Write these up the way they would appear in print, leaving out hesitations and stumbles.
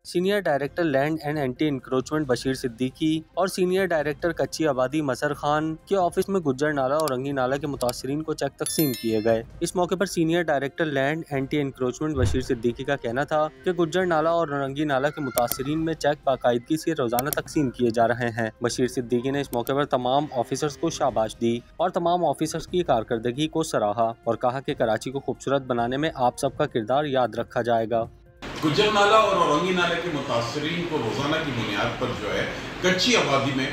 Senior director land and anti encroachment Bashir Siddiqui اور senior director کچی آبادی مظہر خان کے آفس میں گجر نالہ اور رنگی نالہ کے متاثرین کو چیک تقسیم کیے گئے۔ اس موقع پر senior director land anti encroachment Bashir Siddiqui کا کہنا تھا کہ گجر نالہ اور رنگی نالہ کے متاثرین میں چیک باقاعدگی سے روزانہ تقسیم کیے جا رہے ہیں۔ بشیر صدیقی نے اس موقع پر تمام آفیسرز کو شاباش دی اور تمام آفیسرز کی کارکردگی کو سراہا اور کہا کہ کراچی کو خوبصورت بنانے میں آپ سب کا کردار یاد رکھا جائے گا۔ گجر نالہ اور اورنگی نالے کے متاثرین کو روزانہ کی بنیاد پر جو ہے کچی آبادی میں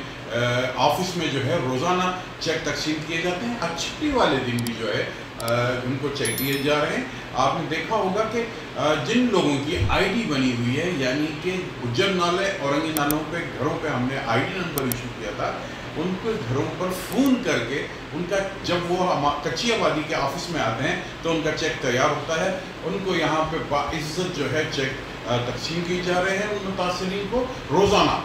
آفس میں جو ہے روزانہ چیک تقسیم کیے جاتے ہیں۔ چھٹی والے دن بھی جو ہے ان کو چیک دیے جا رہے ہیں۔ آپ نے دیکھا ہوگا کہ جن لوگوں کی آئی ڈی بنی ہوئی ہے، یعنی کہ گجر نالے اورنگی نالوں پہ گھروں پہ ہم نے آئی ڈی نمبر ایشو کیا تھا، ان کے گھروں پر فون کر کے ان کا جب وہ کچی آبادی کے آفس میں آتے ہیں تو ان کا چیک تیار ہوتا ہے، ان کو یہاں پہ باعزت جو ہے چیک تقسیم کی جا رہے ہیں ان متاثرین کو روزانہ۔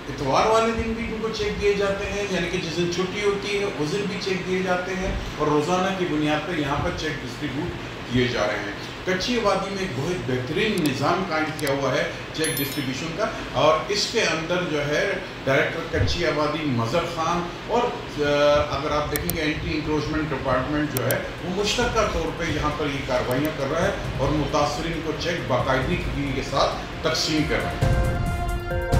اتوار والے دن بھی ان کو چیک دیے جاتے ہیں، یعنی کہ جس دن چھٹی ہوتی ہے اس دن بھی چیک دیے جاتے ہیں اور روزانہ کی بنیاد پر یہاں پر چیک ڈسٹریبیوٹ کیے جا رہے ہیں۔ کچی آبادی میں ایک بہت بہترین نظام قائم کیا ہوا ہے چیک ڈسٹریبیوشن کا، اور اس کے اندر جو ہے ڈائریکٹر کچی آبادی مظہر خان اور اگر آپ دیکھیں گے اینٹی انکروچمنٹ ڈپارٹمنٹ جو ہے وہ مشترکہ طور پہ یہاں پر یہ کارروائیاں کر رہا ہے اور متاثرین کو چیک باقاعدگی کے ساتھ تقسیم کر رہا ہے۔